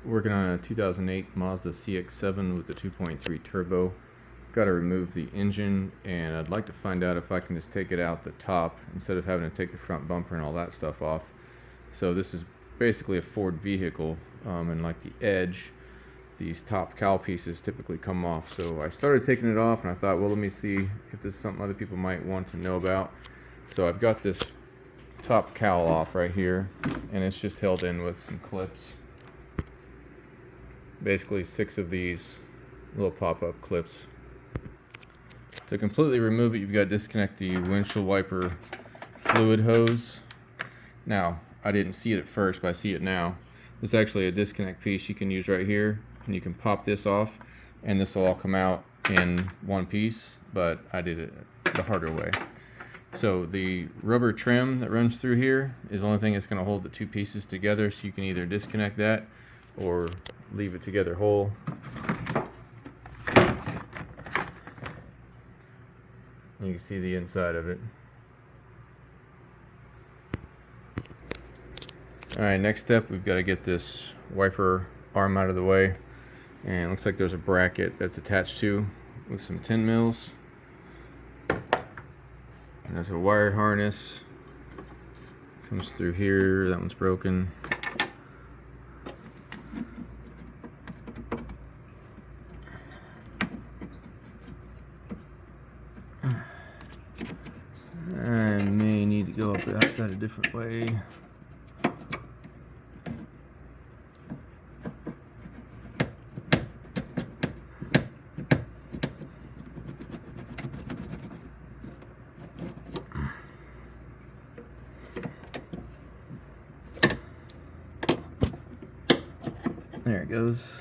working on a 2008 Mazda CX7 with the 2.3 turbo. Got to remove the engine, and I'd like to find out if I can just take it out the top instead of having to take the front bumper and all that stuff off. So this is basically a Ford vehicle, and like the edge, these top cowl pieces typically come off. So I started taking it off, and I thought, well, let me see if this is something other people might want to know about. So I've got this top cowl off right here, and it's just held in with some clips. Basically 6 of these little pop-up clips. To completely remove it, you've got to disconnect the windshield wiper fluid hose. Now, I didn't see it at first, but I see it now. There's actually a disconnect piece you can use right here, and you can pop this off, and this will all come out in one piece, but I did it the harder way. So the rubber trim that runs through here is the only thing that's going to hold the two pieces together, so you can either disconnect that or leave it together whole. You can see the inside of it. Alright, next step, we've got to get this wiper arm out of the way. And it looks like there's a bracket that's attached to with some 10 mils. And there's a wire harness. Comes through here, that one's broken. I may need to go up that a different way. There it goes.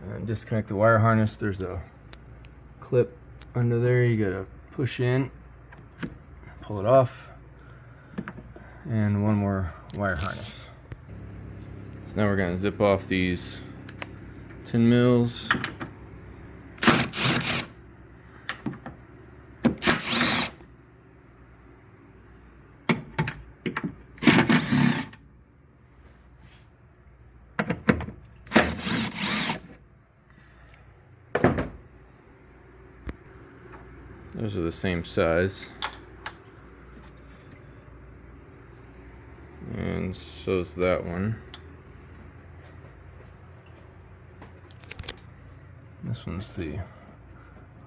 And disconnect the wire harness. There's a clip under there you gotta push in, pull it off, and one more wire harness. So now we're gonna zip off these 10 mils. Those are the same size, and so's that one. This one's the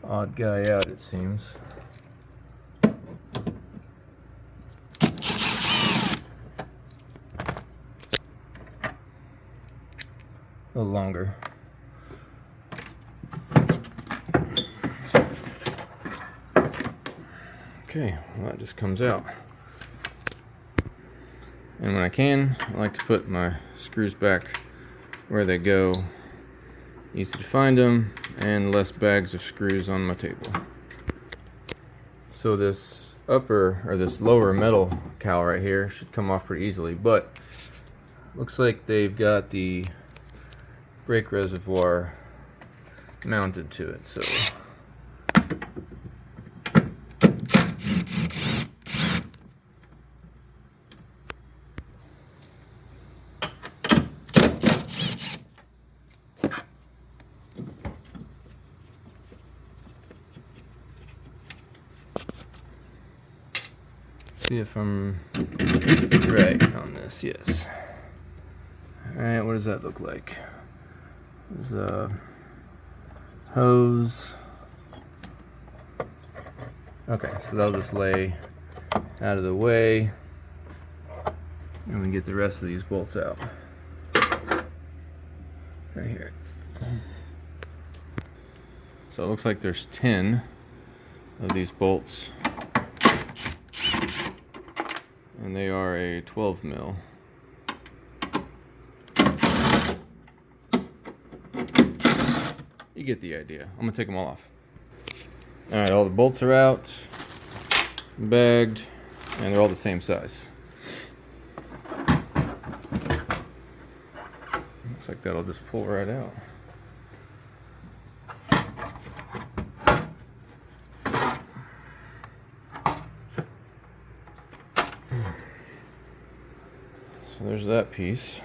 odd guy out, it seems. A little longer. Okay, well, that just comes out. And when I can, I like to put my screws back where they go. Easy to find them, and less bags of screws on my table. So this lower metal cowl right here should come off pretty easily, but looks like they've got the brake reservoir mounted to it, so see if I'm right on this. Yes. Alright, what does that look like? There's a hose. Okay, so that'll just lay out of the way, and we get the rest of these bolts out. Right here. So it looks like there's 10 of these bolts, and they are a 12 mil. You get the idea. I'm gonna take them all off. Alright, all the bolts are out, bagged, and they're all the same size. Looks like that'll just pull right out. So there's that piece.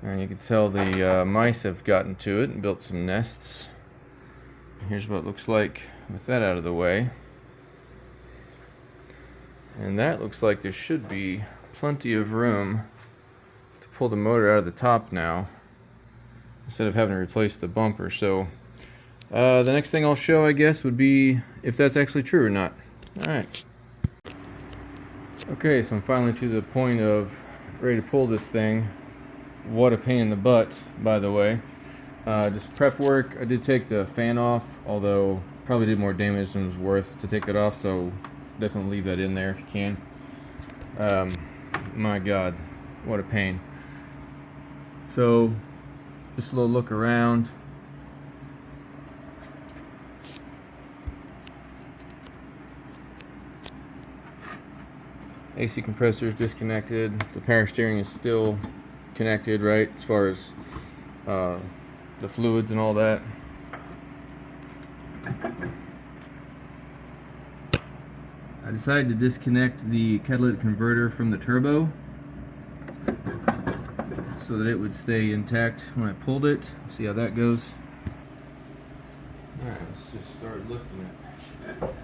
And you can tell the mice have gotten to it and built some nests. Here's what it looks like with that out of the way. And that looks like there should be plenty of room to pull the motor out of the top now, instead of having to replace the bumper. So the next thing I'll show, I guess, would be if that's actually true or not. Alright. Okay, so I'm finally to the point of ready to pull this thing. What a pain in the butt, by the way. Just prep work. I did take the fan off, although probably did more damage than it was worth to take it off, so definitely leave that in there if you can. My god, what a pain. So just a little look around. AC compressor is disconnected. The power steering is still connected, right, as far as the fluids and all that. I decided to disconnect the catalytic converter from the turbo so that it would stay intact when I pulled it. See how that goes. Alright, let's just start lifting it.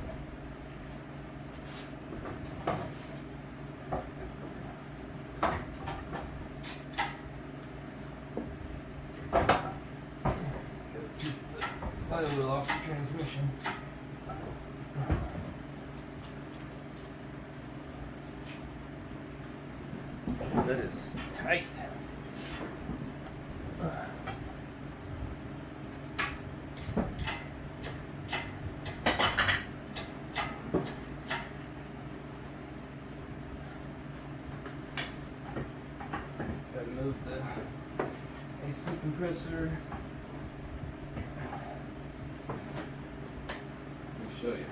Flywheel off the transmission. That is tight. Gotta move the AC compressor. Show you.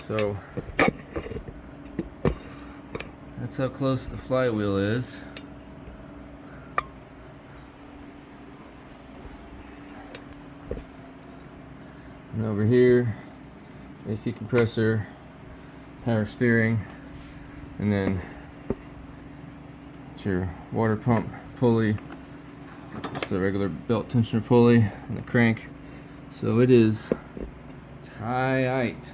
So that's how close the flywheel is. And over here, AC compressor, power steering, and then it's your water pump pulley. It's the regular belt tensioner pulley and the crank. So it is tight.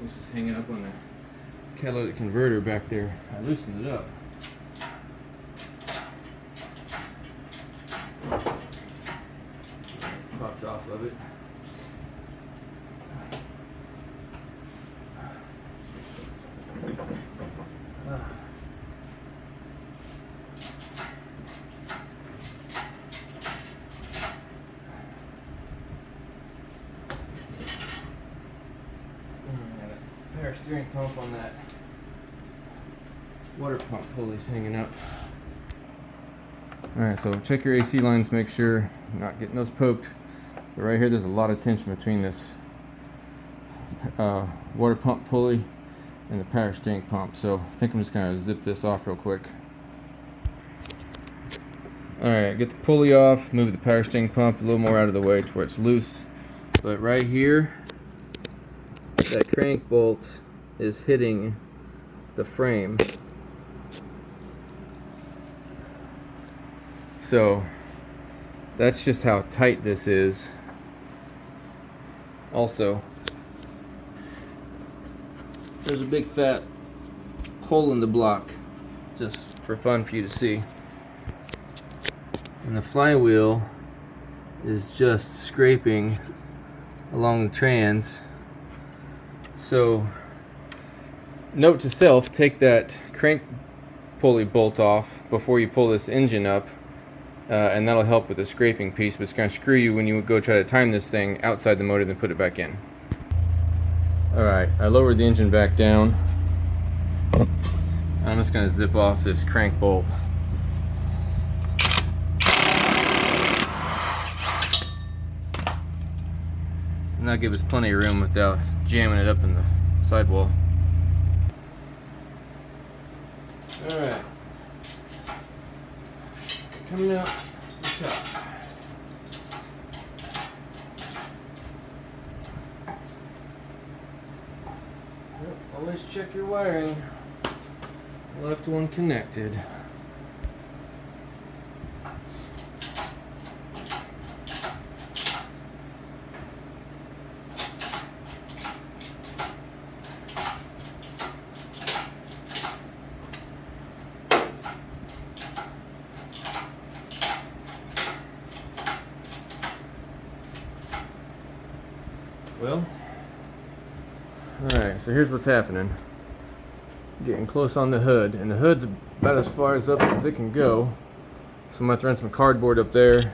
It's just hanging up on the catalytic converter back there. I loosened it up. Popped off of it. Power steering pump on that water pump pulley's hanging up. Alright, so check your AC lines, make sure you're not getting those poked. But right here there's a lot of tension between this water pump pulley and the power steering pump. So I think I'm just going to zip this off real quick. Alright, get the pulley off, move the power steering pump a little more out of the way to where it's loose. But right here, that crank bolt is hitting the frame. So that's just how tight this is. Also, there's a big fat hole in the block, just for fun for you to see. And the flywheel is just scraping along the trans. So, note to self, take that crank pulley bolt off before you pull this engine up, and that'll help with the scraping piece, but it's going to screw you when you go try to time this thing outside the motor then put it back in. Alright, I lowered the engine back down. I'm just going to zip off this crank bolt. And that'll give us plenty of room without jamming it up in the sidewall. Alright. Coming out the top. Always check your wiring. Left one connected. Well, alright, so here's what's happening. Getting close on the hood, and the hood's about as far as up as it can go. So I'm going to throw in some cardboard up there,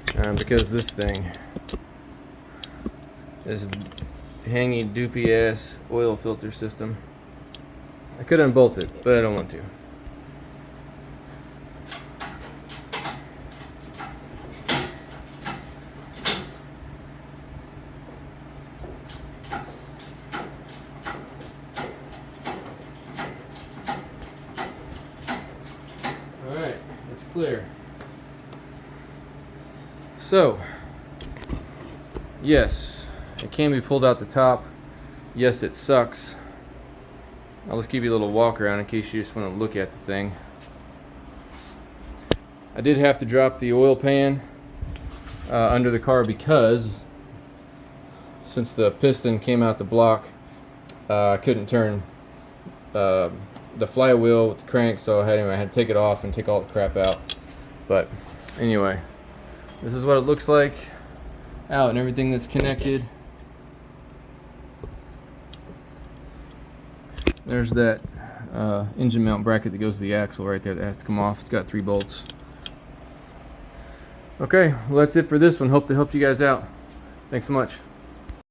because this thing, this hangy doopy ass oil filter system, I could unbolt it, but I don't want to. Alright, it's clear. So, yes, it can be pulled out the top. Yes, it sucks. I'll just give you a little walk around in case you just want to look at the thing. I did have to drop the oil pan under the car because since the piston came out the block, I couldn't turn the flywheel with the crank, so I had to take it off and take all the crap out. But anyway, this is what it looks like out, and everything that's connected. There's that engine mount bracket that goes to the axle right there that has to come off. It's got 3 bolts. Okay, well that's it for this one. Hope to help you guys out. Thanks so much.